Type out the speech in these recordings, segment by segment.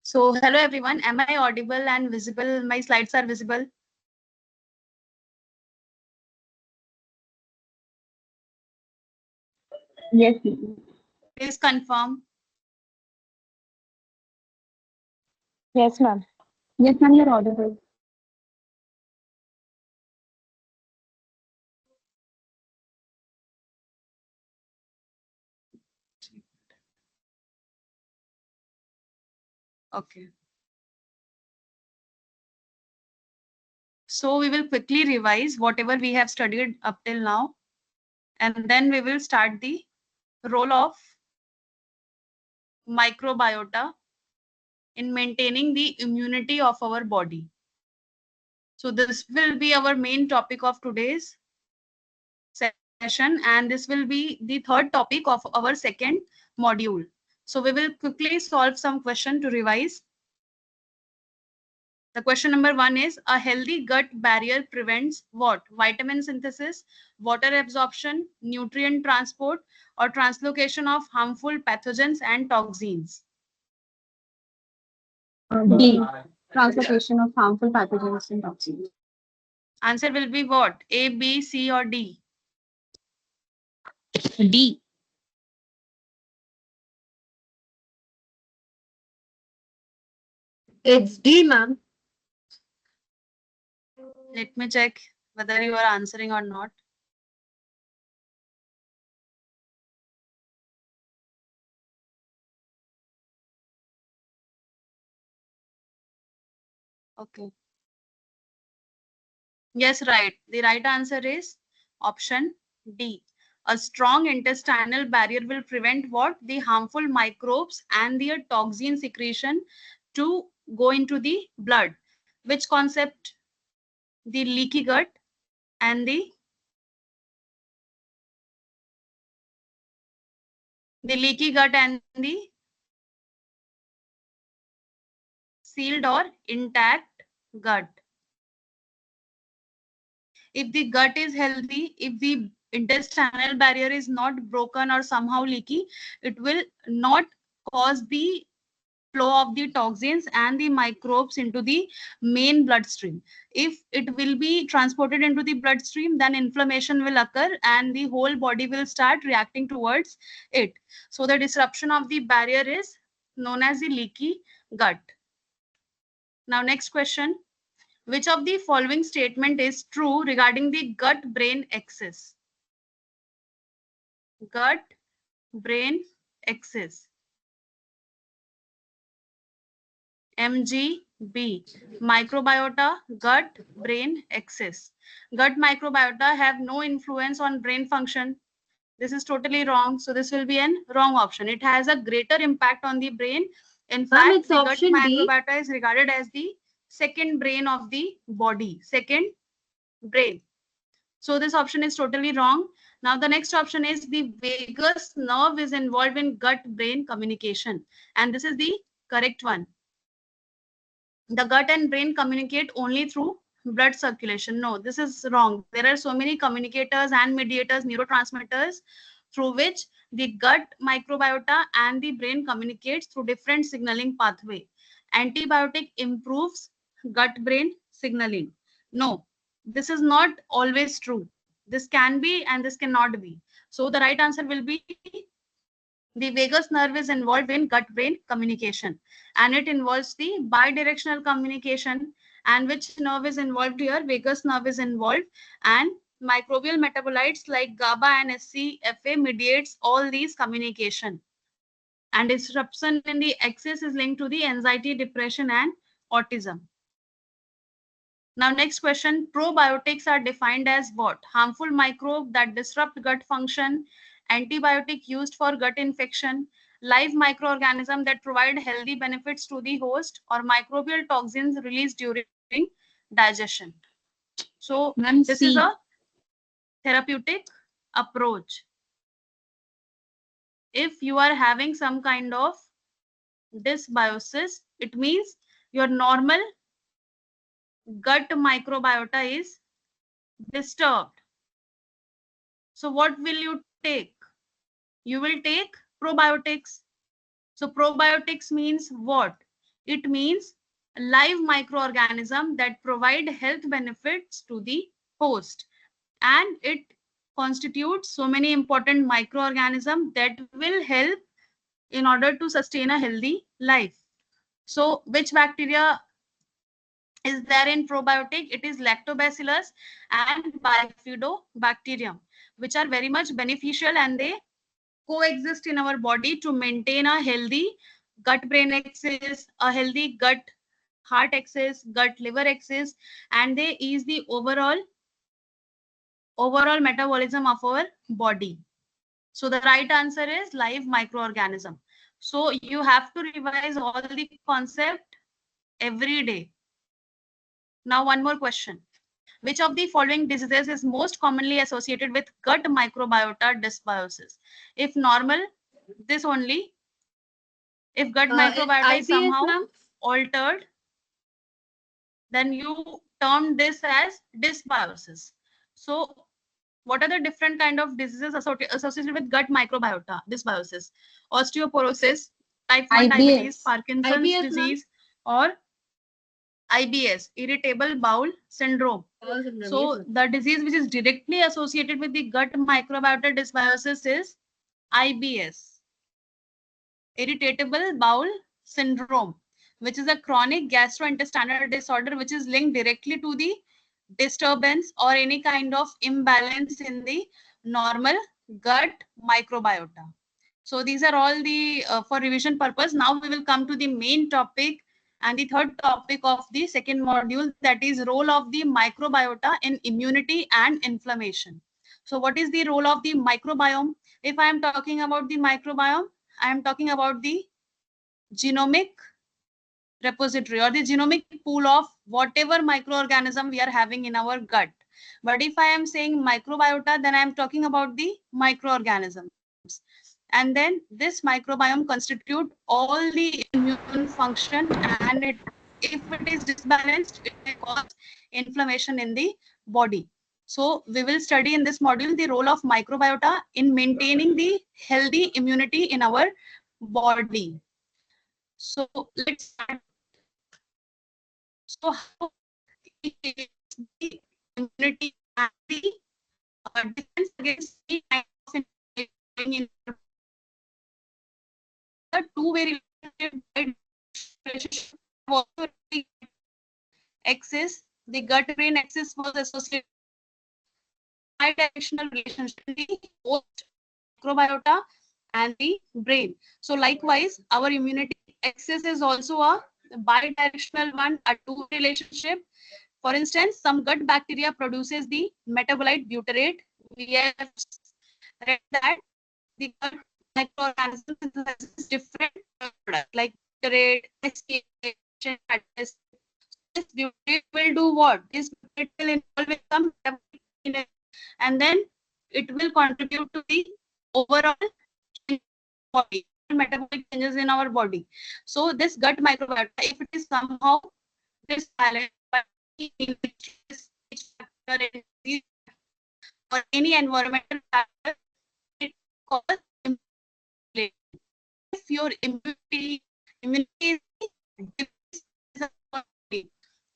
So hello everyone, am I audible and visible? My slides are visible. Yes, Please confirm. yes, ma'am. Yes, ma'am, you're audible. Okay. So we will quickly revise whatever we have studied up till now, and then we will start the role of microbiota in maintaining the immunity of our body. So this will be our main topic of today's session, and this will be the third topic of our second module. So we will quickly solve some question to revise. The question number 1 is, a healthy gut barrier prevents what? Vitamin synthesis, water absorption, nutrient transport, or translocation of harmful pathogens and toxins. D. Translocation of harmful pathogens and toxins. Answer will be what? A, B, C, or D? D. It's D, ma'am. Let me check whether you are answering or not. Okay. Yes, right. The right answer is option D. A strong intestinal barrier will prevent what? The harmful microbes and the toxin secretion to go into the blood. Which concept? The leaky gut and the leaky gut and the sealed or intact gut. If the gut is healthy, if the intestinal barrier is not broken or somehow leaky, it will not cause the flow of the toxins and the microbes into the main bloodstream. If it will be transported into the bloodstream, then inflammation will occur and the whole body will start reacting towards it. So the disruption of the barrier is known as the leaky gut. Now next question. Which of the following statement is true regarding the gut-brain axis? Gut-brain axis. MGB. Microbiota, gut-brain axis. Gut microbiota have no influence on brain function. This is totally wrong. So this will be an wrong option. It has a greater impact on the brain. In fact, the gut microbiota is regarded as the second brain of the body. Second brain. So this option is totally wrong. Now the next option is the vagus nerve is involved in gut-brain communication. And this is the correct one. The gut and brain communicate only through blood circulation. No, this is wrong. There are so many communicators and mediators, neurotransmitters, through which the gut microbiota and the brain communicates through different signaling pathway. Antibiotic improves gut-brain signaling. No, this is not always true. This can be and this cannot be. So the right answer will be the vagus nerve is involved in gut-brain communication, and it involves the bidirectional communication. And which nerve is involved here? Vagus nerve is involved, and microbial metabolites like GABA and SCFA mediates all these communication. And disruption in the axis is linked to the anxiety, depression, and autism. Now, next question. Probiotics are defined as what? Harmful microbe that disrupt gut function, antibiotic used for gut infection, live microorganism that provide healthy benefits to the host, or microbial toxins released during digestion. So, this is a therapeutic approach. If you are having some kind of dysbiosis, it means your normal gut microbiota is disturbed. So what will you take? You will take probiotics. So probiotics means what? It means live microorganism that provide health benefits to the host. And it constitutes so many important microorganisms that will help in order to sustain a healthy life. So which bacteria is there in probiotic? It is lactobacillus and bifidobacterium, which are very much beneficial, and they coexist in our body to maintain a healthy gut-brain axis, a healthy gut-heart axis, gut-liver axis, and they ease the overall metabolism of our body. So the right answer is live microorganism. So you have to revise all the concept every day. Now one more question. Which of the following diseases is most commonly associated with gut microbiota dysbiosis? If normal, this only. If gut microbiota is somehow altered, then you term this as dysbiosis. So what are the different kind of diseases associated with gut microbiota dysbiosis? Osteoporosis, type 1 diabetes, Parkinson's disease, or IBS, irritable bowel syndrome. So the disease which is directly associated with the gut microbiota dysbiosis is IBS, irritable bowel syndrome, which is a chronic gastrointestinal disorder which is linked directly to the disturbance or any kind of imbalance in the normal gut microbiota. So these are all the for revision purpose. Now we will come to the main topic and the third topic of the second module, that is role of the microbiota in immunity and inflammation. So what is the role of the microbiome? If I am talking about the microbiome, I am talking about the genomic repository or the genomic pool of whatever microorganism we are having in our gut. But if I am saying microbiota, then I am talking about the microorganisms. And then this microbiome constitute all the immune function, and if it is disbalanced, it may cause inflammation in the body. So we will study in this module the role of microbiota in maintaining the healthy immunity in our body. So let's start. So how is the immunity and the defense against any kind of infection in the two-way relationship also axis, the gut-brain axis was associated with bidirectional relationship in the host microbiota and the brain. So likewise, our immunity axis is also a bidirectional one, a two relationship. For instance, some gut bacteria produces the metabolite butyrate. We have read that the gut microorganism synthesizes different products like butyrate, this butyrate will do what? This butyrate will involve with some metabolic, and then it will contribute to the overall body, metabolic changes in our body. So this gut microbiota, if it is somehow disbalanced by or any environmental factor, it causes inflammation. If your immunity is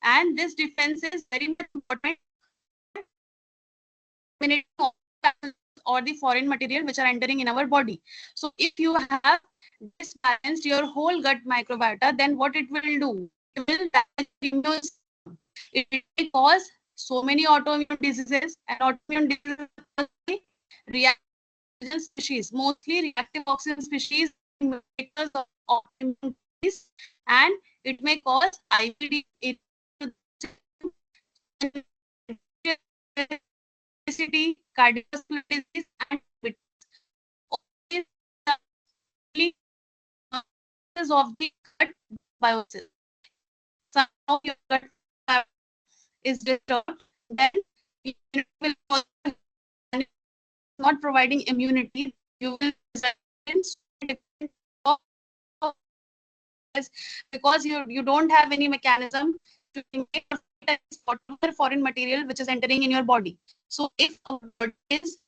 and this defense is very much important or the foreign material which are entering in our body. So if you have disbalanced your whole gut microbiota, then what it will do? It will damage the immune system. It will cause so many autoimmune diseases, and autoimmune diseases are reactive species, mostly reactive oxygen species, of autoimmune disease, and it may cause IBD, cardiovascular disease, and of the gut biosis. Somehow your gut is disturbed, then it will not providing immunity. You will because you don't have any mechanism to make whatever foreign material which is entering in your body. So if a body is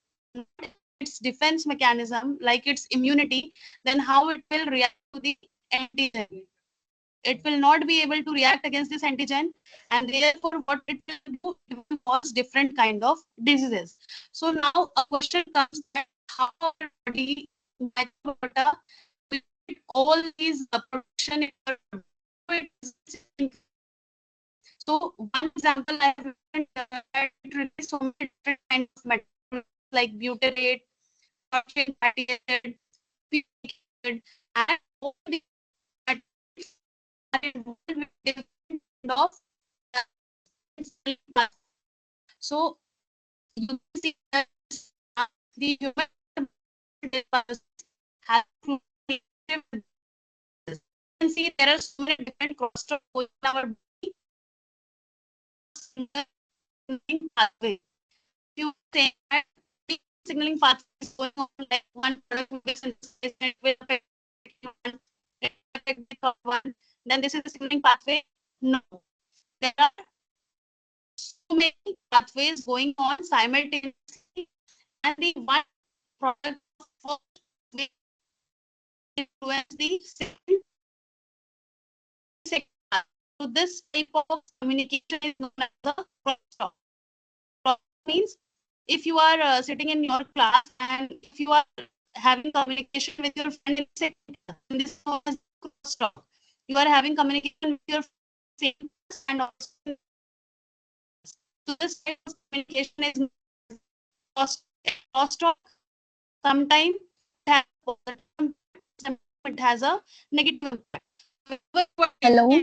its defense mechanism like its immunity, then how it will react to the antigen? it will not be able to react against this antigen, and therefore what it will do, it will cause different kind of diseases. So now a question comes that how our body microbiota will get all these protection in our body. So one example I have mentioned that it releases so many different kinds of materials like butyrate, short-chain fatty acid, puric acid, and all these materials are involved with different kind of cell plasma. So you can see that the human has to be with this. You can see there are so many different crosstalk in our body signaling pathway. You say that the signaling pathway is going on like one product will be synthesized and it will affect one, it will affect the third one. Then this is the signaling pathway. No, there are so many pathways going on simultaneously, and the one product will influence the second. So this type of communication is known as the crosstalk. Crosstalk means if you are sitting in your class and if you are having communication with your friend in the second class, this is known as crosstalk. You are having communication with your same class and also so this type of communication is crosstalk. Sometimes it has a positive impact, sometimes it has a negative impact. Hello.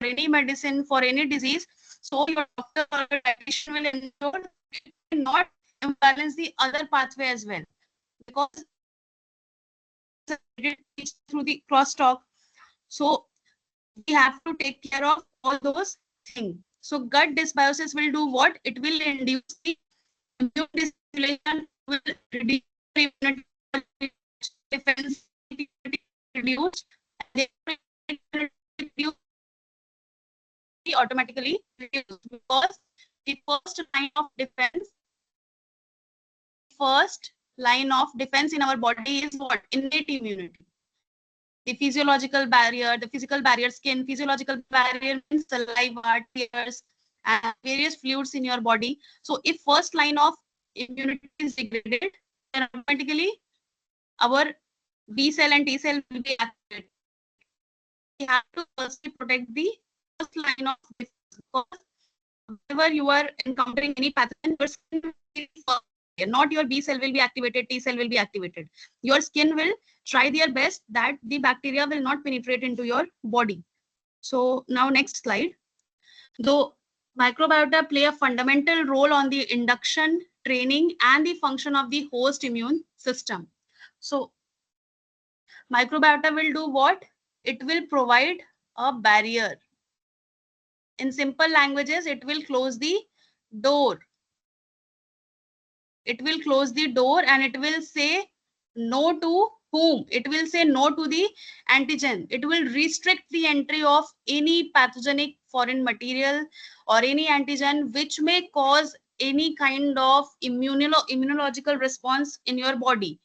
Any medicine for any disease, so your doctor or your dietitian will ensure it will not imbalance the other pathway as well, because it's through the crosstalk. So we have to take care of all those things. So gut dysbiosis will do what? It will induce the immune dysregulation, will reduce immunity defense reduced, and automatically reduced because the first line of defense in our body is what? Innate immunity. The physiological barrier, the physical barrier, skin, physiological barrier means saliva, tears, and various fluids in your body. So if first line of immunity is degraded, then automatically our B cell and T cell will be activated. We have to firstly protect the first line of defense, because whenever you are encountering any pathogen, your skin will be not your B cell will be activated, T cell will be activated. Your skin will try their best that the bacteria will not penetrate into your body. So now next slide. Though microbiota play a fundamental role on the induction, training, and the function of the host immune system. So microbiota will do what? It will provide a barrier. In simple languages, it will close the door. It will close the door and it will say no to whom? It will say no to the antigen. It will restrict the entry of any pathogenic foreign material or any antigen which may cause any kind of immunological response in your body.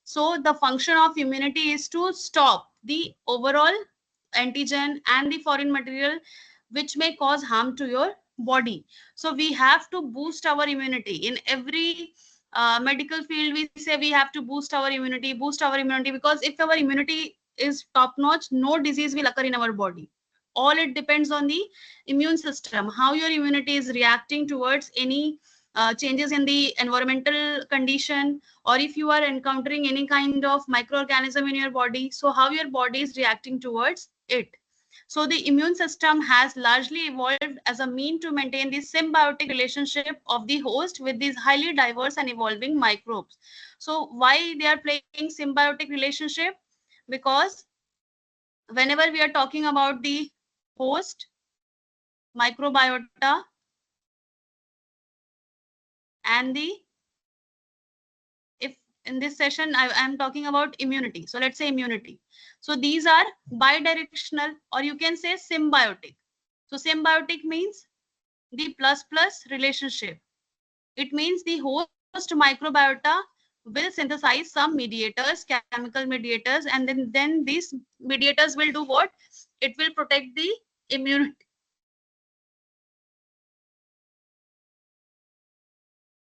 So the function of immunity is to stop the overall antigen and the foreign material which may cause harm to your body. So we have to boost our immunity. In every medical field, we say we have to boost our immunity, because if our immunity is top notch, no disease will occur in our body. All it depends on the immune system, how your immunity is reacting towards any changes in the environmental condition, or if you are encountering any kind of microorganism in your body, so how your body is reacting towards it. So the immune system has largely evolved as a mean to maintain the symbiotic relationship of the host with these highly diverse and evolving microbes. So why they are playing symbiotic relationship? Because whenever we are talking about the host, microbiota, and the, if in this session I am talking about immunity, so let's say immunity. So these are bidirectional, or you can say symbiotic. So symbiotic means the plus relationship. It means the host microbiota will synthesize some mediators, chemical mediators, and then these mediators will do what? It will protect the immunity.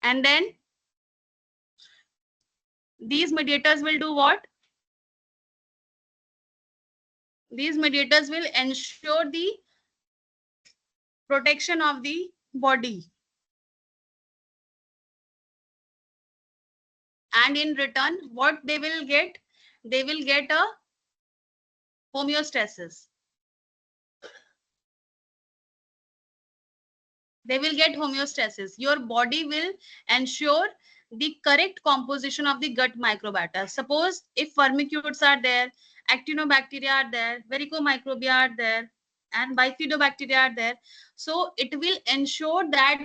And then these mediators will do what? These mediators will ensure the protection of the body. And in return, what they will get? They will get a homeostasis. They will get homeostasis. Your body will ensure the correct composition of the gut microbiota. Suppose if firmicutes are there, actinobacteria are there, varicomicrobia are there, and bifidobacteria are there. So it will ensure that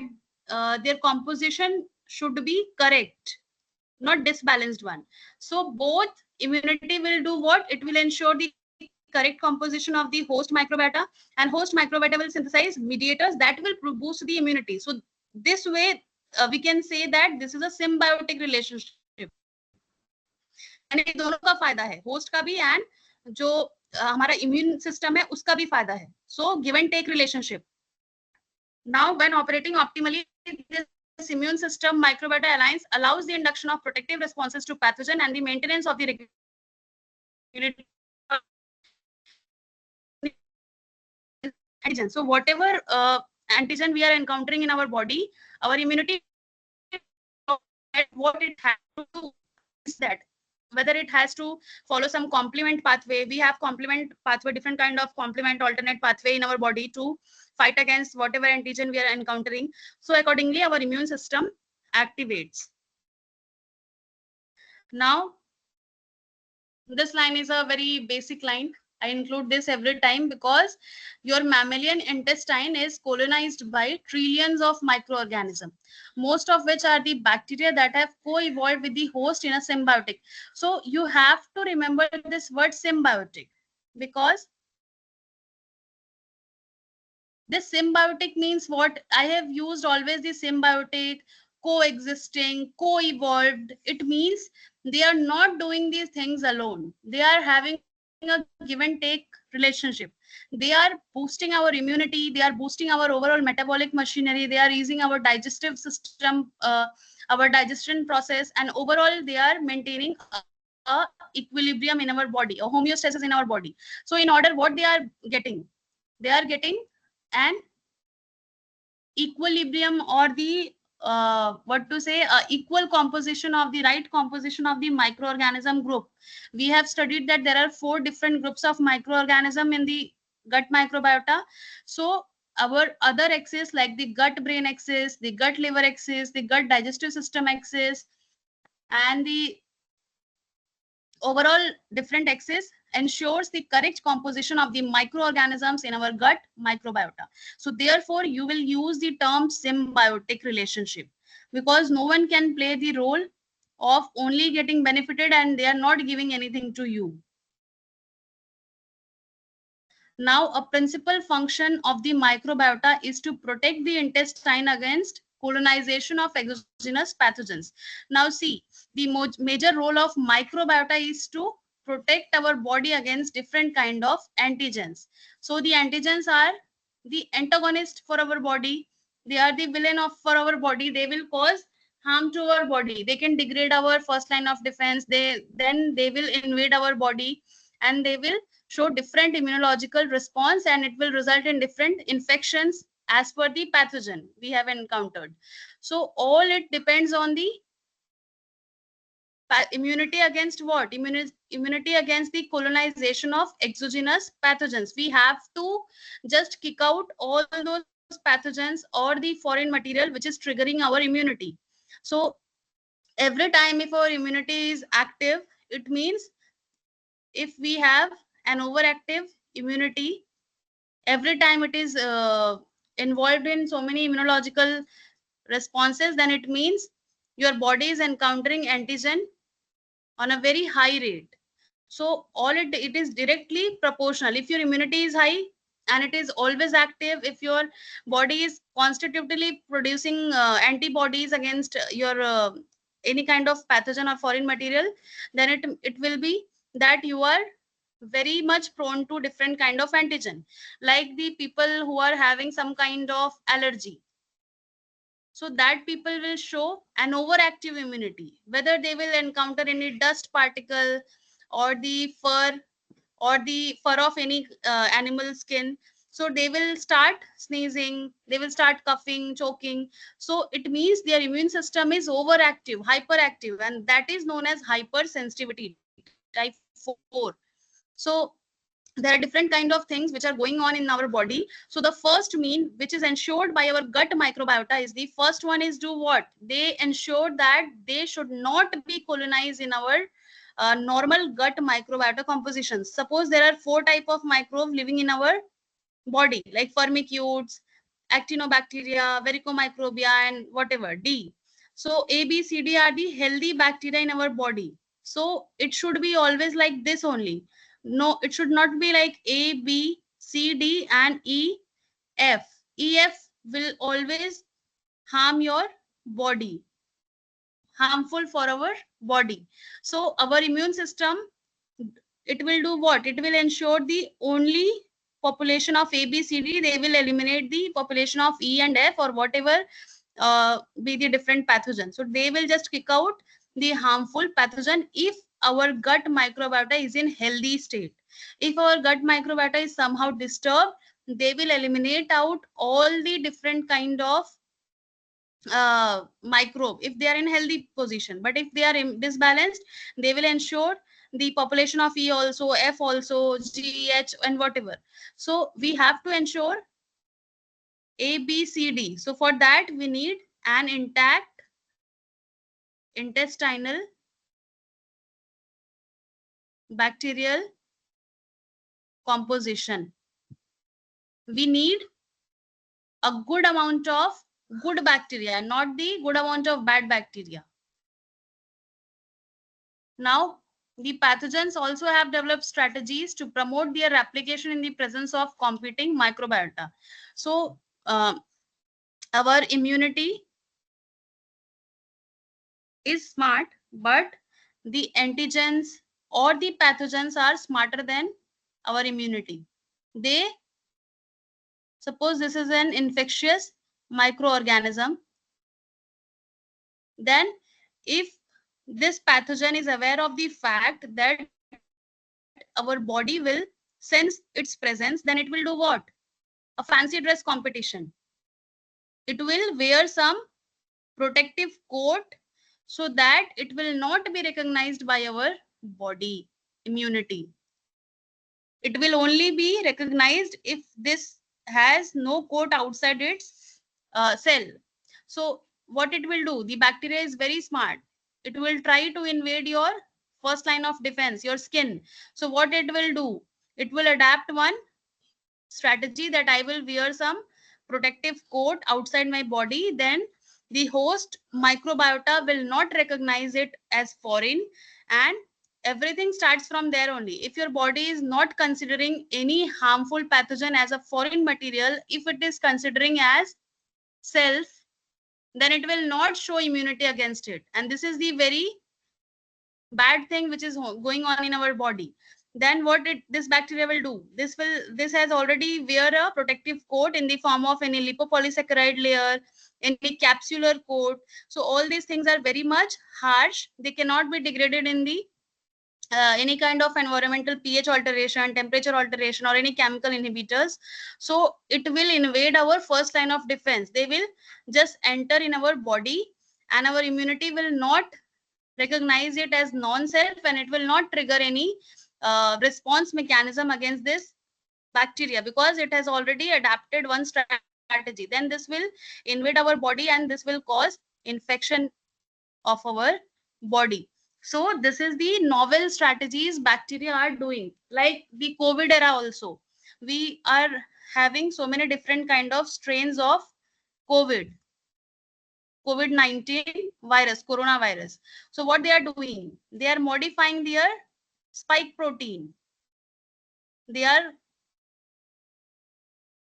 their composition should be correct, not disbalanced one. So both immunity will do what? It will ensure the correct composition of the host microbiota, and host microbiota will synthesize mediators that will boost the immunity. So this way we can say that this is a symbiotic relationship. यानी दोनों का फायदा है, host का भी and जो हमारा immune system है उसका भी फायदा है. So give and take relationship. Now, when operating optimally, this immune system microbiota alliance allows the induction of protective responses to pathogen and the maintenance of the regulatory antigen. So whatever antigen we are encountering in our body, our immunity, what it has to do is that whether it has to follow some complement pathway. We have complement pathway, different kind of complement alternate pathway in our body to fight against whatever antigen we are encountering. So accordingly, our immune system activates. Now, this line is a very basic line. I include this every time because your mammalian intestine is colonized by trillions of microorganisms, most of which are the bacteria that have co-evolved with the host in a symbiotic. So you have to remember this word symbiotic, because this symbiotic means what? I have used always the symbiotic, coexisting, co-evolved. It means they are not doing these things alone. They are having a give and take relationship. They are boosting our immunity. They are boosting our overall metabolic machinery. They are using our digestive system, our digestion process, and overall they are maintaining a equilibrium in our body, a homeostasis in our body. So in order, what they are getting? They are getting an equilibrium, or the what to say, equal composition of the right composition of the microorganism group. We have studied that there are 4 different groups of microorganism in the gut microbiota. So our other axis, like the gut brain axis, the gut liver axis, the gut digestive system axis, and the overall different axis ensures the correct composition of the microorganisms in our gut microbiota. So therefore, you will use the term symbiotic relationship, because no one can play the role of only getting benefited and they are not giving anything to you. Now, a principal function of the microbiota is to protect the intestine against colonization of exogenous pathogens. Now see, the major role of microbiota is to protect our body against different kind of antigens. So the antigens are the antagonist for our body. They are the villain for our body. They will cause harm to our body. They can degrade our first line of defense. Then they will invade our body, and they will show different immunological response, and it will result in different infections as per the pathogen we have encountered. So all it depends on the immunity against what? Immunity against the colonization of exogenous pathogens. We have to just kick out all those pathogens or the foreign material which is triggering our immunity. So every time if our immunity is active, it means if we have an overactive immunity, every time it is involved in so many immunological responses, then it means your body is encountering antigen on a very high rate. So all it is directly proportional. If your immunity is high and it is always active, if your body is constitutively producing antibodies against your any kind of pathogen or foreign material, then it will be that you are very much prone to different kind of antigen, like the people who are having some kind of allergy. So that people will show an overactive immunity, whether they will encounter any dust particle or the fur of any animal skin. So they will start sneezing, they will start coughing, choking. So it means their immune system is overactive, hyperactive, and that is known as hypersensitivity type 4. So there are different kind of things which are going on in our body. So the first mean which is ensured by our gut microbiota is, the first one is do what? They ensure that they should not be colonized in our normal gut microbiota composition. Suppose there are 4 type of microbes living in our body, like firmicutes, actinobacteria, vericomicrobia, and whatever D. So A, B, C, D are the healthy bacteria in our body. So it should be always like this only. No, it should not be like A, B, C, D, and E, F. E, F will always harm your body, harmful for our body. So our immune system, it will do what? It will ensure the only population of A, B, C, D. They will eliminate the population of E and F or whatever be the different pathogens. So they will just kick out the harmful pathogen if our gut microbiota is in healthy state. If our gut microbiota is somehow disturbed, they will eliminate out all the different kind of microbe if they are in healthy position. But if they are disbalanced, they will ensure the population of E also, F also, G, H, and whatever. So we have to ensure A, B, C, D. So for that we need an intact intestinal bacterial composition. We need a good amount of good bacteria, not the good amount of bad bacteria. Now, the pathogens also have developed strategies to promote their replication in the presence of competing microbiota. So, our immunity is smart, but the antigens or the pathogens are smarter than our immunity. They, suppose this is an infectious microorganism, then if this pathogen is aware of the fact that our body will sense its presence, then it will do what? A fancy dress competition. It will wear some protective coat so that it will not be recognized by our body immunity. It will only be recognized if this has no coat outside its cell. So what it will do? The bacteria is very smart. It will try to invade your first line of defense, your skin. So what it will do? It will adapt one strategy that I will wear some protective coat outside my body. Then the host microbiota will not recognize it as foreign, and everything starts from there only. If your body is not considering any harmful pathogen as a foreign material, if it is considering as self, then it will not show immunity against it. And this is the very bad thing which is going on in our body. Then what this bacteria will do? This has already wear a protective coat in the form of any lipopolysaccharide layer, any capsular coat. So all these things are very much harsh. They cannot be degraded in the any kind of environmental pH alteration, temperature alteration, or any chemical inhibitors. So it will invade our first line of defense. They will just enter in our body, and our immunity will not recognize it as non-self, and it will not trigger any response mechanism against this bacteria because it has already adapted one strategy. Then this will invade our body and this will cause infection of our body. So this is the novel strategies bacteria are doing. Like the COVID era also, we are having so many different kind of strains of COVID-19 virus, coronavirus. So what they are doing? They are modifying their spike protein. They are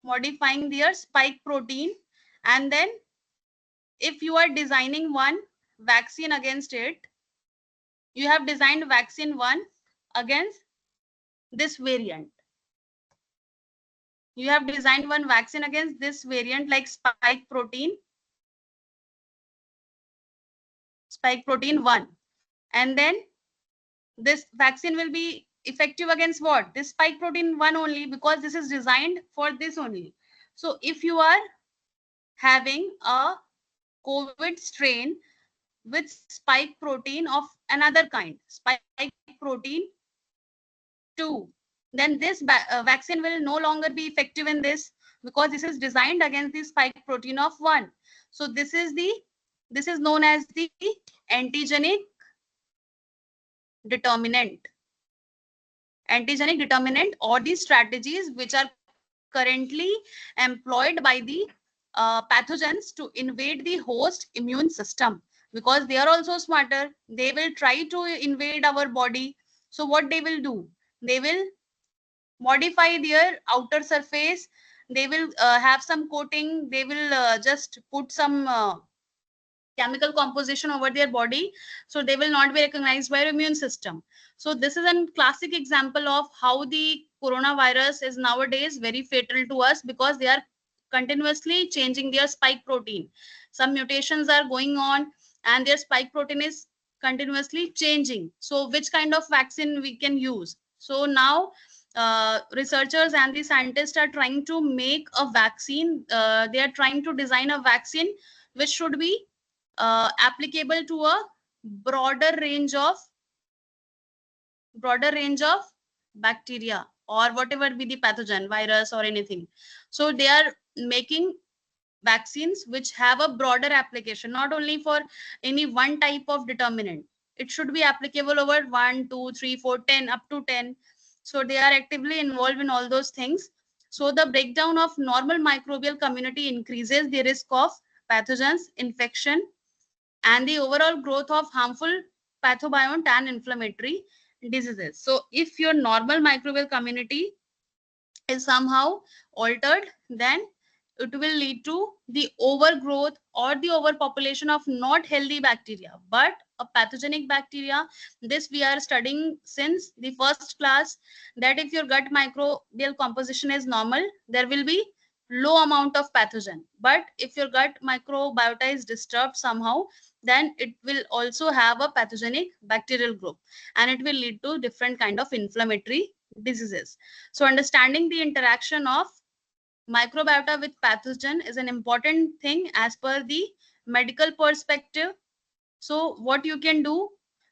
modifying their spike protein, and then if you are designing one vaccine against it. You have designed vaccine 1 against this variant. You have designed one vaccine against this variant like spike protein 1. And then this vaccine will be effective against what? This spike protein 1 only, because this is designed for this only. So if you are having a COVID strain with spike protein of another kind, spike protein 2, then this vaccine will no longer be effective in this, because this is designed against the spike protein of 1. So this is known as the antigenic determinant. Antigenic determinant, or the strategies which are currently employed by the pathogens to invade the host immune system, because they are also smarter. They will try to invade our body. So what they will do? They will modify their outer surface. They will have some coating. They will just put some chemical composition over their body, so they will not be recognized by your immune system. So this is a classic example of how the coronavirus is nowadays very fatal to us, because they are continuously changing their spike protein. Some mutations are going on and their spike protein is continuously changing. So which kind of vaccine we can use? So now researchers and the scientists are trying to make a vaccine. They are trying to design a vaccine which should be applicable to a broader range of bacteria, or whatever be the pathogen, virus or anything. So they are making vaccines which have a broader application, not only for any one type of determinant. It should be applicable over 1, 2, 3, 4, 10, up to 10. So they are actively involved in all those things. So the breakdown of normal microbial community increases the risk of pathogens, infection, and the overall growth of harmful pathobiont and inflammatory diseases. So if your normal microbial community is somehow altered, then it will lead to the overgrowth or the overpopulation of not healthy bacteria, but a pathogenic bacteria. This we are studying since the first class, that if your gut microbial composition is normal, there will be low amount of pathogen. But if your gut microbiota is disturbed somehow, then it will also have a pathogenic bacterial group, and it will lead to different kind of inflammatory diseases. So understanding the interaction of microbiota with pathogen is an important thing as per the medical perspective. So what you can do,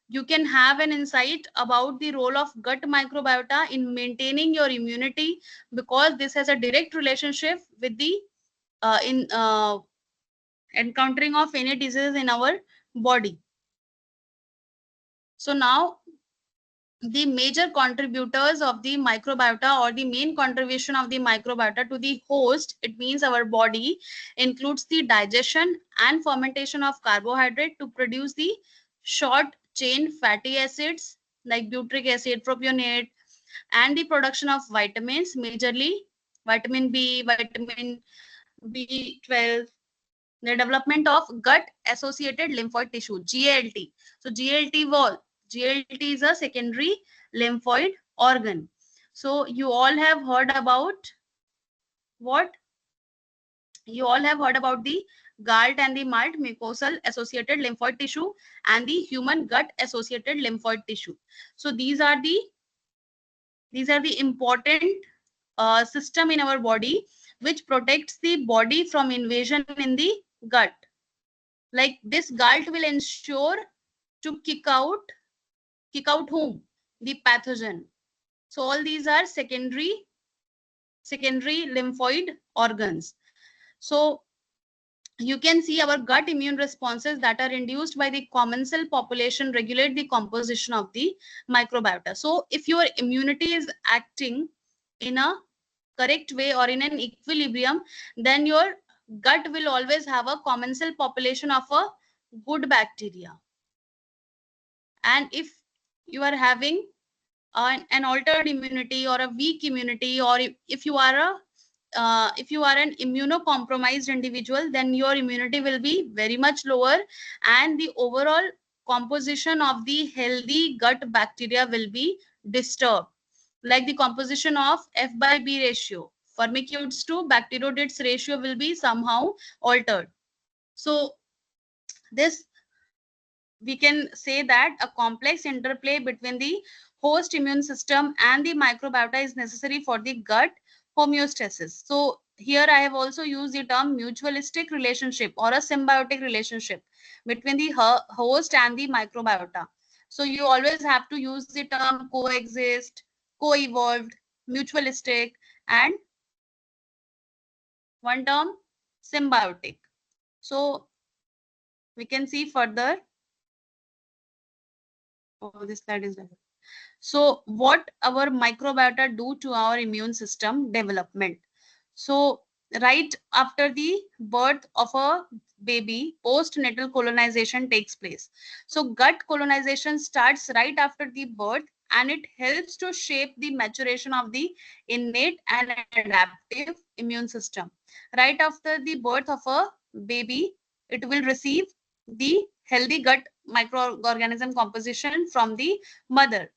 you can have an insight about the role of gut microbiota in maintaining your immunity, because this has a direct relationship with the in encountering of any disease in our body. So now the major contributors of the microbiota, or the main contribution of the microbiota to the host, it means our body, includes the digestion and fermentation of carbohydrate to produce the short chain fatty acids like butyric acid, propionate, and the production of vitamins, majorly vitamin B, vitamin B12, the development of gut associated lymphoid tissue, GALT. So GALT is a secondary lymphoid organ. So you all have heard about what? You all have heard about the GALT and the MALT, mucosal associated lymphoid tissue, and the human gut associated lymphoid tissue. So these are the important system in our body which protects the body from invasion in the gut. Like this GALT will ensure to kick out whom? The pathogen. So all these are secondary lymphoid organs. So you can see our gut immune responses that are induced by the commensal population regulate the composition of the microbiota. So if your immunity is acting in a correct way or in an equilibrium, then your gut will always have a commensal population of a good bacteria. And if you are having an altered immunity or a weak immunity, or if you are if you are an immunocompromised individual, then your immunity will be very much lower, and the overall composition of the healthy gut bacteria will be disturbed, like the composition of F by B ratio. Firmicutes to bacteroidetes ratio will be somehow altered. So this, we can say that a complex interplay between the host immune system and the microbiota is necessary for the gut homeostasis. So here I have also used the term mutualistic relationship or a symbiotic relationship between the host and the microbiota. So you always have to use the term coexist, co-evolved, mutualistic, and one term symbiotic. So we can see further. Oh, this slide is there. So what our microbiota do to our immune system development? So right after the birth of a baby, postnatal colonization takes place. So gut colonization starts right after the birth, and it helps to shape the maturation of the innate and adaptive immune system. Right after the birth of a baby, it will receive the healthy gut microorganism composition from the mother.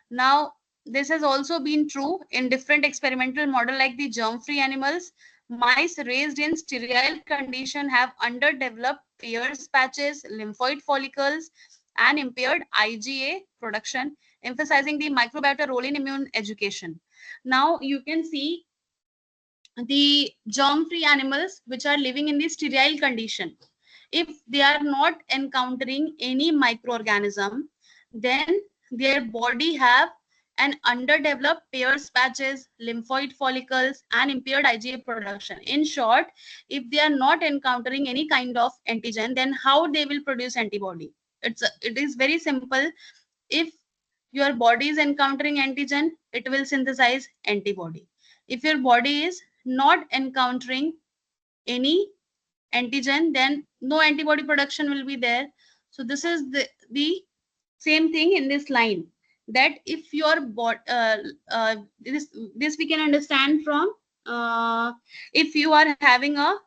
Now, this has also been true in different experimental model like the germ-free animals. Mice raised in sterile condition have underdeveloped Peyer's patches, lymphoid follicles, and impaired IgA production, emphasizing the microbiota role in immune education. Now, you can see the germ-free animals which are living in the sterile condition. If they are not encountering any microorganism, then their body have an underdeveloped Peyer's patches, lymphoid follicles, and impaired IgA production. In short, if they are not encountering any kind of antigen, then how they will produce antibody? It is very simple. If your body is encountering antigen, it will synthesize antibody. If your body is not encountering any antigen, then no antibody production will be there. So this is the same thing in this line, that if your body this we can understand from if you are having a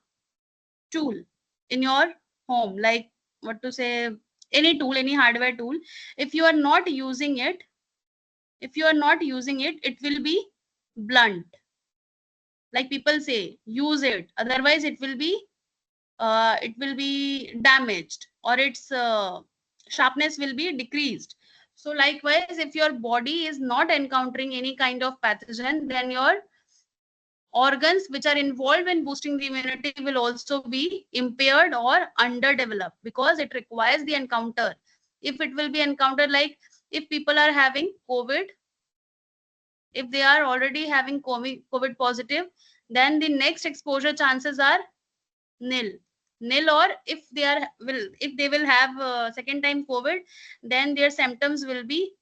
tool in your home, like what to say, any tool, any hardware tool, if you are not using it, it will be blunt. Like people say, use it, otherwise it will be damaged, or its sharpness will be decreased. So likewise, if your body is not encountering any kind of pathogen, then your organs which are involved in boosting the immunity will also be impaired or underdeveloped, because it requires the encounter. If it will be encountered, like if people are having COVID, if they are already having COVID positive, then the next exposure chances are nil, or if they will have second time COVID, then their symptoms will be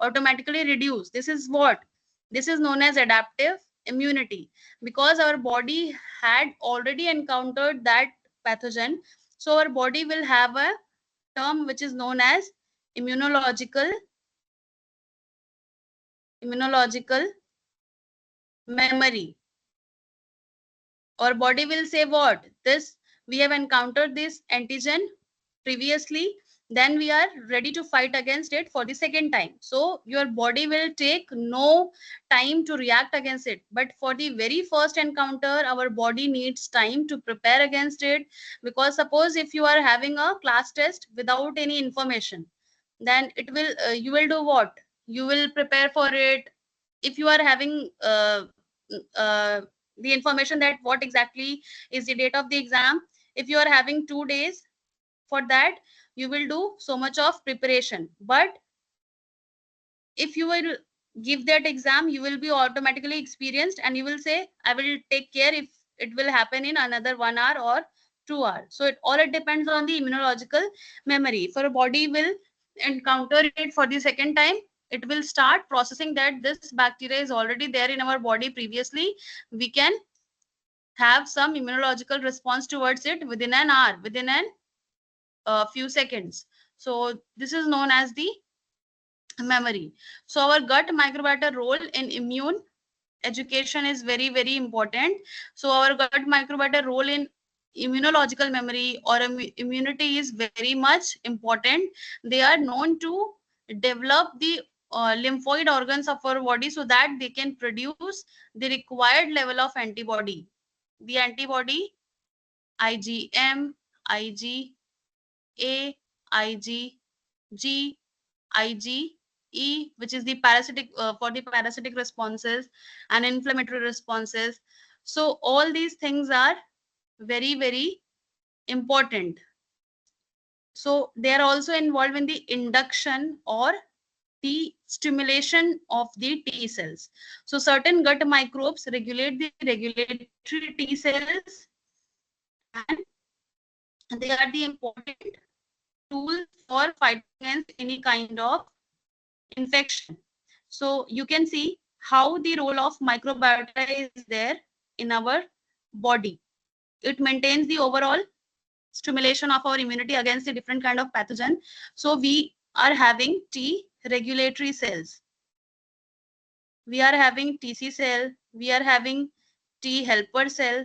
automatically reduced. This is known as adaptive immunity, because our body had already encountered that pathogen. So our body will have a term which is known as immunological memory. Our body will say, what, this, we have encountered this antigen previously, then we are ready to fight against it for the second time. So your body will take no time to react against it, but for the very first encounter, our body needs time to prepare against it. Because suppose if you are having a class test without any information, then it will you will do what? You will prepare for it. If you are having uh, the information that what exactly is the date of the exam, if you are having 2 days for that, you will do so much of preparation. But if you will give that exam, you will be automatically experienced, and you will say, I will take care if it will happen in another 1 hour or 2 hours. So it depends on the immunological memory. If our body will encounter it for the second time, it will start processing that this bacteria is already there in our body previously. We can have some immunological response towards it within an hour, within a few seconds. So this is known as the memory. So our gut microbiota role in immune education is very, very important. So our gut microbiota role in immunological memory or immunity is very much important. They are known to develop the lymphoid organs of our body so that they can produce the required level of antibody. The antibody IgM, IgA, IgG, IgE, which is the parasitic for the parasitic responses and inflammatory responses. So all these things are very, very important. So they are also involved in the induction or the stimulation of the T cells. So certain gut microbes regulate the regulatory T cells, and they are the important tools for fighting against any kind of infection. So you can see how the role of microbiota is there in our body. It maintains the overall stimulation of our immunity against the different kind of pathogen. So we are having T regulatory cells. We are having TC cell. We are having T helper cell.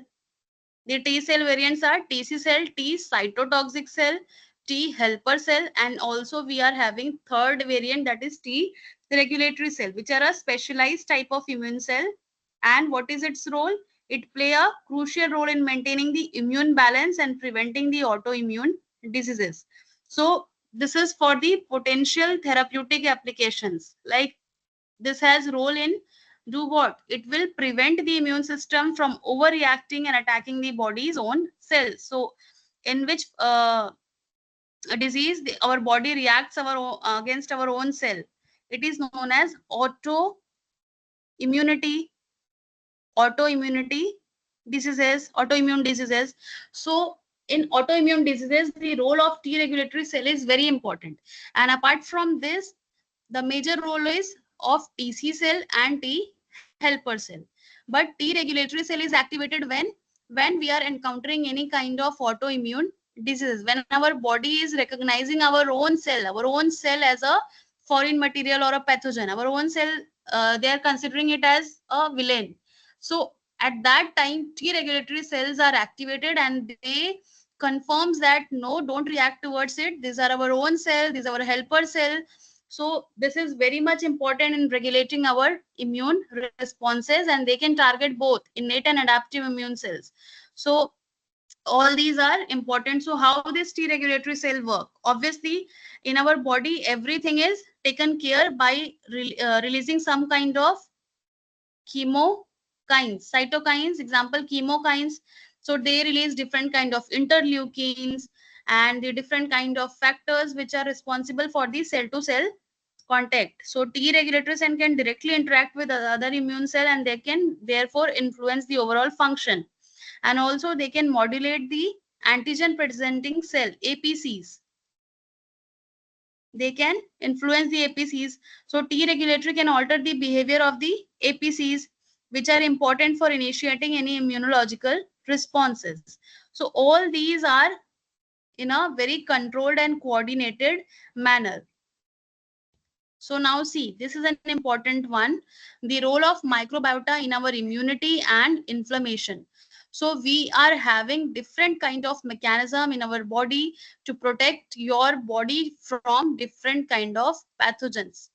The T cell variants are TC cell, T cytotoxic cell, T helper cell, and also we are having third variant, that is T regulatory cell, which are a specialized type of immune cell. And what is its role? It play a crucial role in maintaining the immune balance and preventing the autoimmune diseases. So this is for the potential therapeutic applications. Like this has role in do what? It will prevent the immune system from overreacting and attacking the body's own cells. So in which a disease our body reacts against our own cell, it is known as autoimmunity autoimmunity autoimmune diseases. So in autoimmune diseases, the role of T regulatory cell is very important. And apart from this, the major role is of TC cell and T helper cell. But T regulatory cell is activated when we are encountering any kind of autoimmune diseases, when our body is recognizing our own cell as a foreign material or a pathogen, our own cell, they are considering it as a villain. So at that time, T regulatory cells are activated and they confirms that no, don't react towards it. These are our own cell, these are our helper cell. So this is very much important in regulating our immune responses, and they can target both innate and adaptive immune cells. So all these are important. So how this T regulatory cell work? Obviously, in our body, everything is taken care by releasing some kind of chemokines, cytokines, example chemokines. So they release different kind of interleukins and the different kind of factors which are responsible for the cell to cell contact. So T regulatory cell can directly interact with other immune cell and they can therefore influence the overall function. And also they can modulate the antigen presenting cell, APCs. They can influence the APCs. So T regulatory can alter the behavior of the APCs, which are important for initiating any immunological responses. So all these are in a very controlled and coordinated manner. So now see, this is an important one, the role of microbiota in our immunity and inflammation. So we are having different kind of mechanism in our body to protect your body from different kind of pathogens.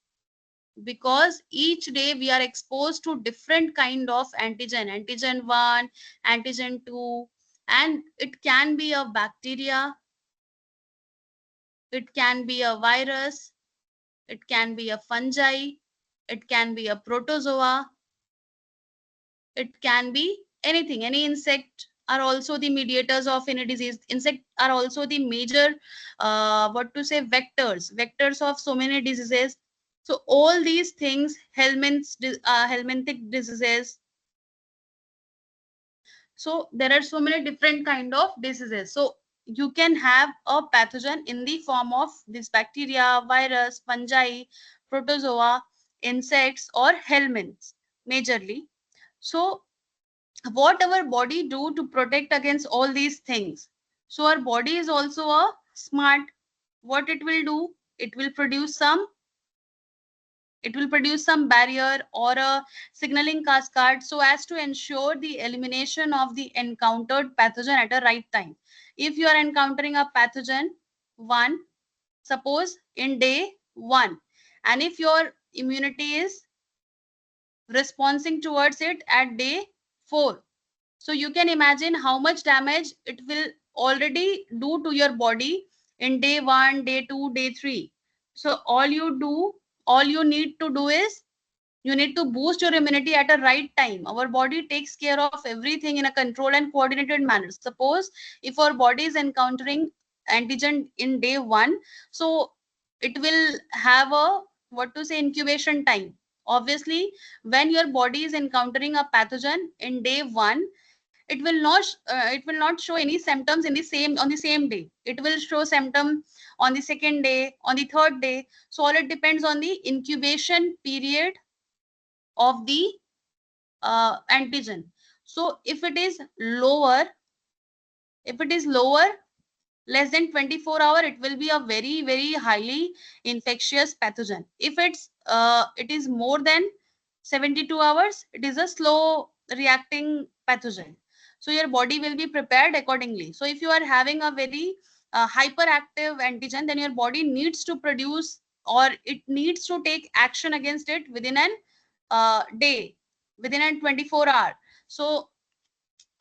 Because each day we are exposed to different kind of antigen 1, antigen 2, and it can be a bacteria, it can be a virus, it can be a fungi, it can be a protozoa, it can be anything. Any insect are also the mediators of any disease. Insect are also the major vectors of so many diseases. So all these things, helminthic diseases. So there are so many different kind of diseases. So you can have a pathogen in the form of this bacteria, virus, fungi, protozoa, insects, or helminths majorly. So what our body do to protect against all these things? So our body is also a smart. What it will do? It will produce some It will produce some barrier or a signaling cascade so as to ensure the elimination of the encountered pathogen at a right time. If you are encountering a pathogen, one, suppose in day 1, and if your immunity is responding towards it at day 4, so you can imagine how much damage it will already do to your body in day 1, day 2, day 3. So all you need to do is you need to boost your immunity at a right time. Our body takes care of everything in a controlled and coordinated manner. Suppose if our body is encountering antigen in day 1, so it will have a incubation time. Obviously, when your body is encountering a pathogen in day 1, it will not show any symptoms on the same day. It will show symptom on the second day, on the third day. So all it depends on the incubation period of the antigen. So if it is lower, less than 24 hour, it will be a very, very highly infectious pathogen. If it is more than 72 hours, it is a slow reacting pathogen. So your body will be prepared accordingly. So if you are having a very hyperactive antigen, then your body needs to produce, or it needs to take action against it within an day, within a 24 hour. So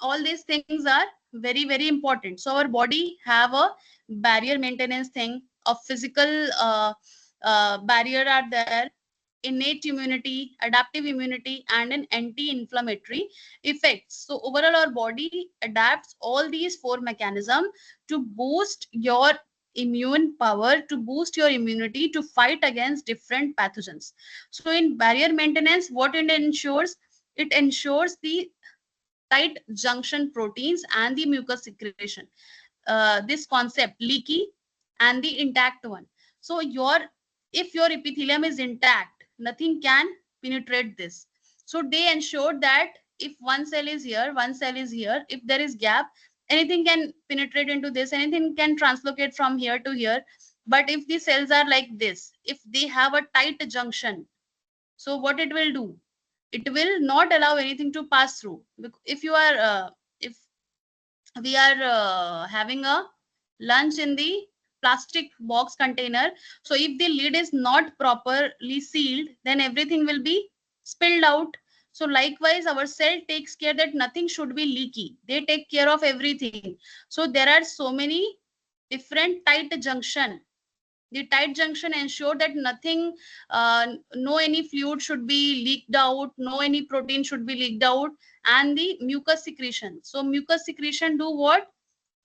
all these things are very, very important. So our body have a barrier maintenance thing, a physical barrier are there, innate immunity, adaptive immunity, and an anti-inflammatory effects. So overall our body adapts all these 4 mechanisms to boost your immune power, to boost your immunity to fight against different pathogens. So in barrier maintenance, what it ensures? It ensures the tight junction proteins and the mucus secretion. This concept, leaky and the intact one. So if your epithelium is intact, nothing can penetrate this. So they ensure that if one cell is here, one cell is here, if there is gap, anything can penetrate into this, anything can translocate from here to here. But if the cells are like this, if they have a tight junction, so what it will do? It will not allow anything to pass through. If you are if we are having a lunch in the plastic box container, so if the lid is not properly sealed, then everything will be spilled out. So likewise our cell takes care that nothing should be leaky. They take care of everything. So there are so many different tight junction. The tight junction ensure that nothing, no any fluid should be leaked out, no any protein should be leaked out. And the mucus secretion. So mucus secretion do what?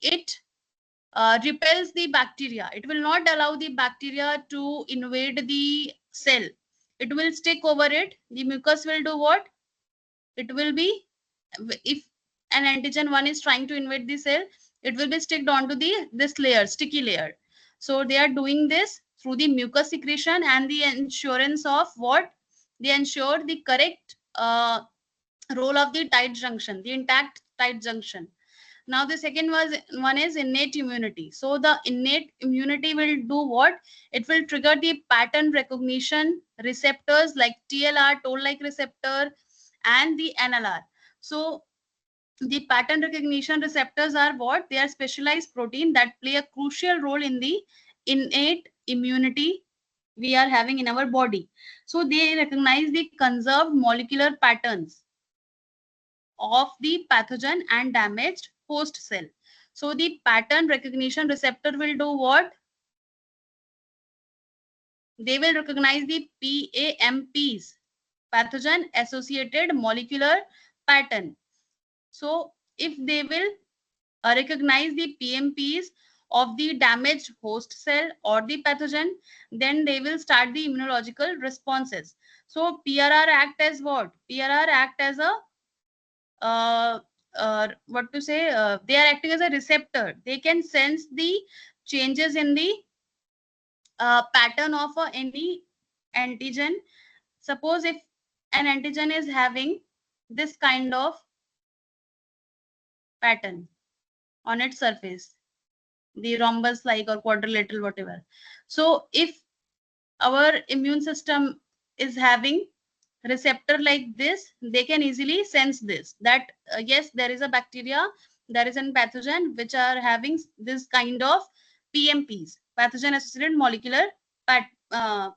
It repels the bacteria. It will not allow the bacteria to invade the cell. It will stick over it. The mucus will do what? It will be, if an antigen 1 is trying to invade the cell, it will be sticked onto this layer, sticky layer. So they are doing this through the mucus secretion and the insurance of what? They ensure the correct role of the tight junction, the intact tight junction. Now the second one is innate immunity. So the innate immunity will do what? It will trigger the pattern recognition receptors like TLR, toll-like receptor, and the NLR. So the pattern recognition receptors are what? They are specialized protein that play a crucial role in the innate immunity we are having in our body. So they recognize the conserved molecular patterns of the pathogen and damaged host cell. So the pattern recognition receptor will do what? They will recognize the PAMPs, pathogen associated molecular pattern. So if they will recognize the PMPs of the damaged host cell or the pathogen, then they will start the immunological responses. So PRR act as what? PRR act as a they are acting as a receptor. They can sense the changes in the pattern of any antigen. Suppose if an antigen is having this kind of pattern on its surface, the rhombus like or quadrilateral, whatever. So if our immune system is having receptor like this, they can easily sense this, that yes, there is a bacteria, there is a pathogen which are having this kind of PMPs, pathogen associated molecular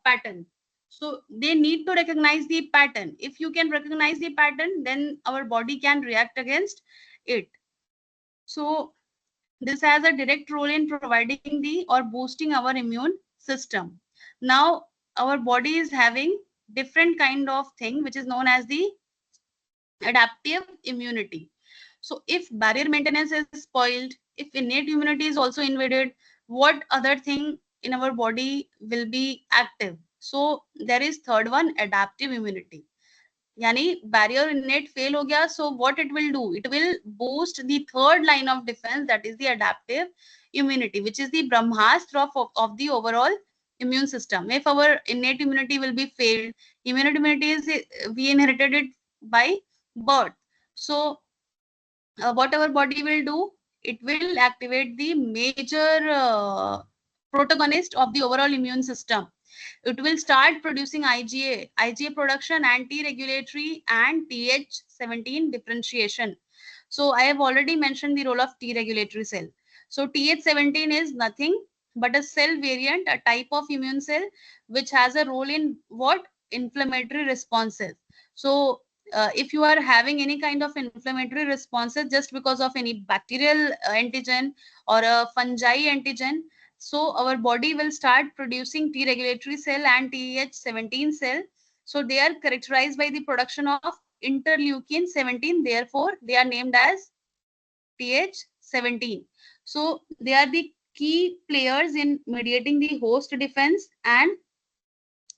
pattern. So they need to recognize the pattern. If you can recognize the pattern, then our body can react against it. So this has a direct role in providing the or boosting our immune system. Now our body is having different kind of thing which is known as the adaptive immunity. So if barrier maintenance is spoiled, if innate immunity is also invaded, what other thing in our body will be active? So there is third one, adaptive immunity. Yani barrier innate fail ho gaya, so what it will do? It will boost the third line of defense, that is the adaptive immunity, which is the brahmastra of the overall immune system. If our innate immunity will be failed, immunity is we inherited it by birth. So what our body will do, it will activate the major protagonist of the overall immune system. It will start producing IgA production, anti-regulatory and Th17 differentiation. So I have already mentioned the role of T regulatory cell. So Th17 is nothing but a cell variant, a type of immune cell which has a role in what? Inflammatory responses. So if you are having any kind of inflammatory responses just because of any bacterial antigen or a fungi antigen, so our body will start producing T regulatory cell and Th17 cell. So they are characterized by the production of interleukin 17. Therefore, they are named as Th17. So they are the key players in mediating the host defense, and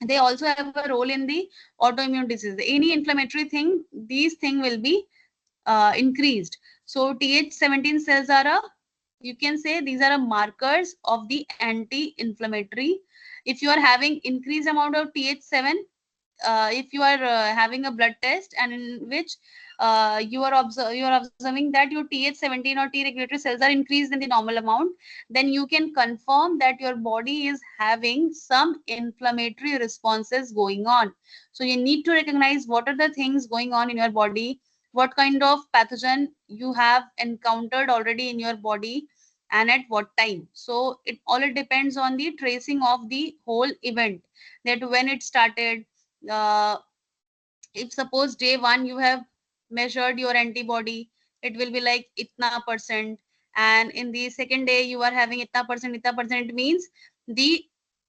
they also have a role in the autoimmune disease. Any inflammatory thing, these thing will be increased. So Th17 cells are a, you can say these are a markers of the anti-inflammatory. If you are having increased amount of Th7, if you are having a blood test and in which you are observing that your Th17 or T regulatory cells are increased in the normal amount, then you can confirm that your body is having some inflammatory responses going on. So you need to recognize what are the things going on in your body, what kind of pathogen you have encountered already in your body, and at what time. So it depends on the tracing of the whole event, that when it started. uh, if suppose day one you have measured your antibody, it will be like itna percent, and in the second day you are having itna percent, it means the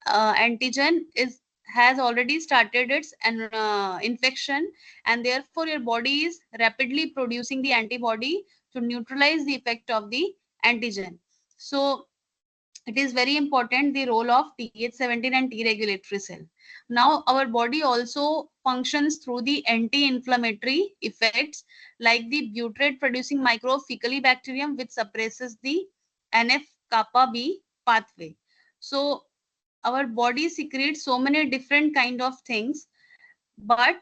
antigen is has already started its infection, and therefore your body is rapidly producing the antibody to neutralize the effect of the antigen. So it is very important the role of Th17 and T regulatory cell. Now our body also functions through the anti-inflammatory effects like the butyrate producing microbe Faecalibacterium, which suppresses the NF-kappa B pathway. So our body secretes so many different kind of things, but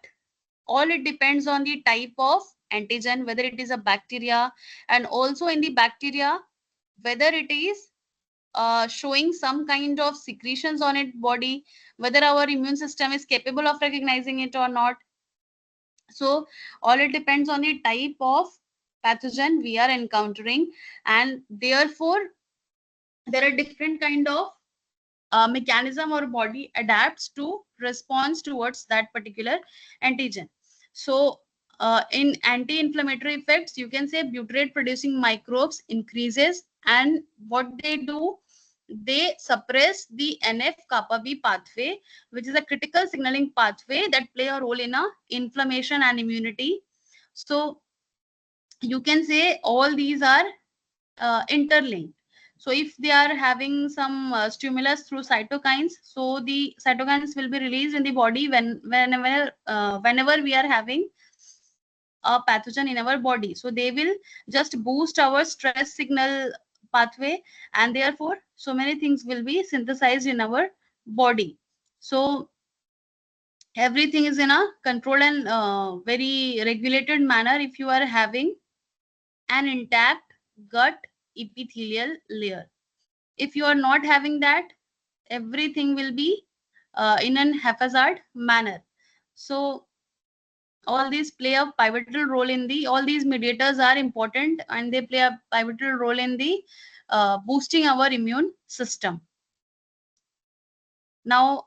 all it depends on the type of antigen, whether it is a bacteria, and also in the bacteria whether it is showing some kind of secretions on its body, whether our immune system is capable of recognizing it or not. So all it depends on the type of pathogen we are encountering, and therefore there are different kind of mechanism our body adapts to response towards that particular antigen. So in anti-inflammatory effects, you can say butyrate producing microbes increases, and what they do, they suppress the NF-kappa B pathway, which is a critical signaling pathway that play a role in inflammation and immunity. So you can say all these are interlinked. So if they are having some stimulus through cytokines, so the cytokines will be released in the body whenever we are having a pathogen in our body. So they will just boost our stress signal pathway, and therefore so many things will be synthesized in our body. So everything is in a controlled and very regulated manner if you are having an intact gut epithelial layer. If you are not having that, everything will be in an haphazard manner. So all these play a pivotal role in the, all these mediators are important and they play a pivotal role in the boosting our immune system. Now,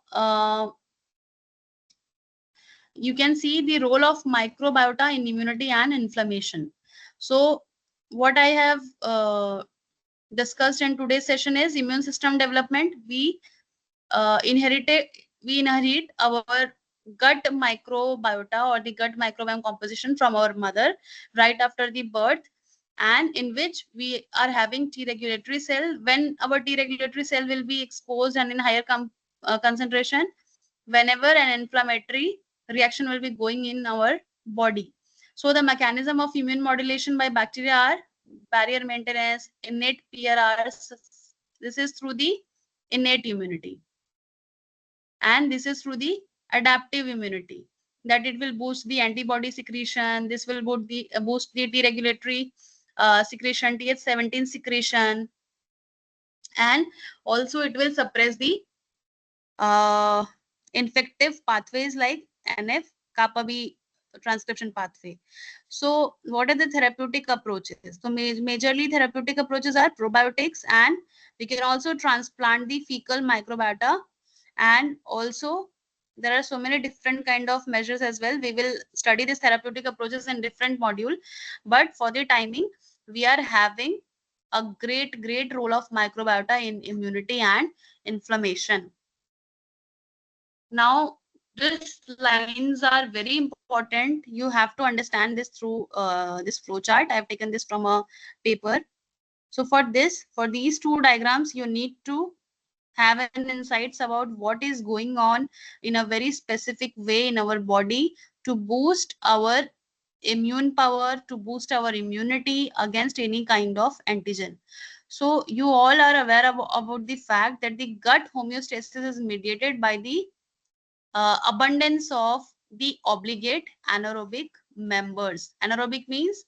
you can see the role of microbiota in immunity and inflammation. So what I have discussed in today's session is immune system development. We inherit our gut microbiota or the gut microbiome composition from our mother right after the birth, and in which we are having T regulatory cell. When our T regulatory cell will be exposed and in higher concentration, whenever an inflammatory reaction will be going in our body. So the mechanism of immune modulation by bacteria are barrier maintenance, innate PRRs. This is through the innate immunity. And this is through the adaptive immunity, that it will boost the antibody secretion. This will boost the T regulatory secretion, Th17 secretion, and also it will suppress the infective pathways like NF kappa B transcription pathway. So what are the therapeutic approaches? So majorly therapeutic approaches are probiotics, and we can also transplant the fecal microbiota, and also there are so many different kind of measures as well. We will study these therapeutic approaches in different module, but for the timing we are having a great role of microbiota in immunity and inflammation. Now these lines are very important. You have to understand this through this flow chart. I have taken this from a paper. So for these two diagrams, you need to have an insights about what is going on in a very specific way in our body to boost our immune power, to boost our immunity against any kind of antigen. So you all are aware about the fact that the gut homeostasis is mediated by the abundance of the obligate anaerobic members. Anaerobic means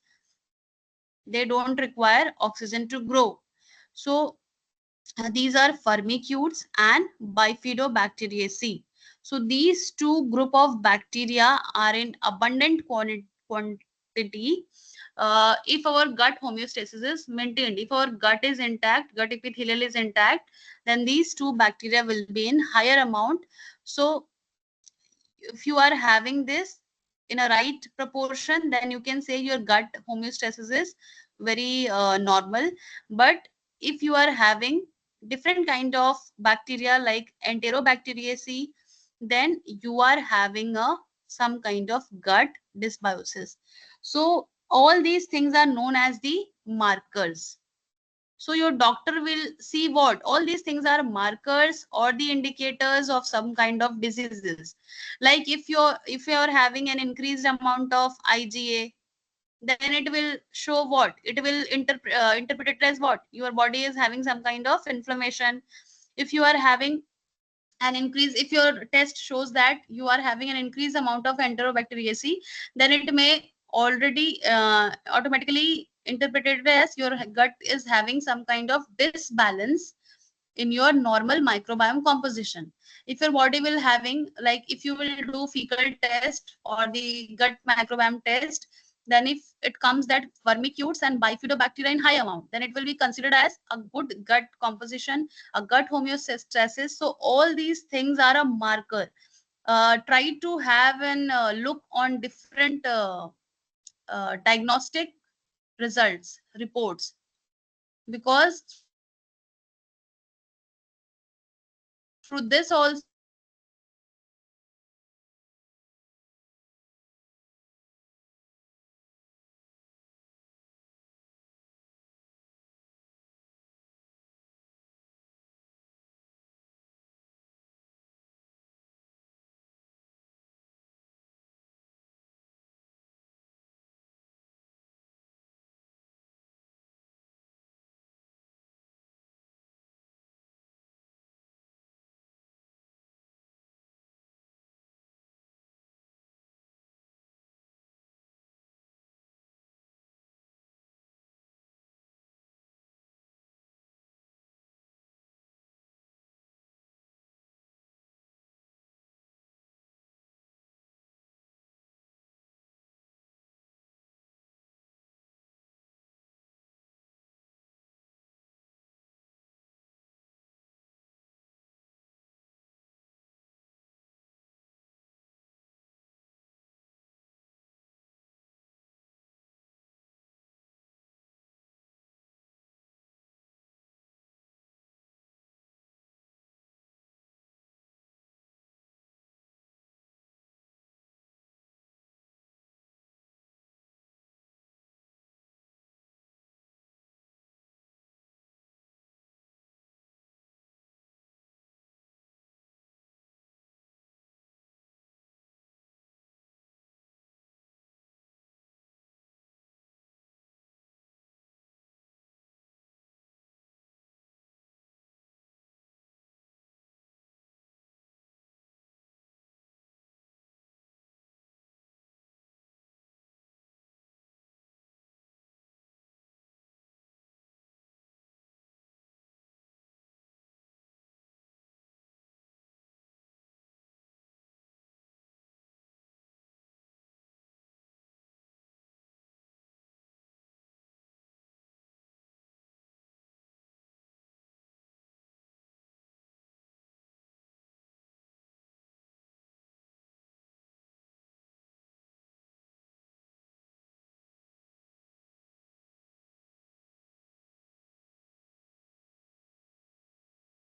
they don't require oxygen to grow. So these are Firmicutes and Bifidobacteriaceae. So these two group of bacteria are in abundant quantity if our gut homeostasis is maintained. If our gut is intact, gut epithelial is intact, then these two bacteria will be in higher amount. So if you are having this in a right proportion, then you can say your gut homeostasis is very normal. But if you are having different kind of bacteria like Enterobacteriaceae, then you are having some kind of gut dysbiosis. So all these things are known as the markers. So your doctor will see what all these things are markers or the indicators of some kind of diseases. Like if you're having an increased amount of IgA, then it will show what it will interpret it as what your body is having some kind of inflammation. If you are having an increase, if your test shows that you are having an increased amount of Enterobacteriaceae, then it may already automatically interpreted as your gut is having some kind of disbalance in your normal microbiome composition. If your body will having, like if you will do fecal test or the gut microbiome test, then if it comes that Firmicutes and Bifidobacteria in high amount, then it will be considered as a good gut composition, a gut homeostasis. So all these things are a marker. Try to have an look on different diagnostic results, reports, because through this also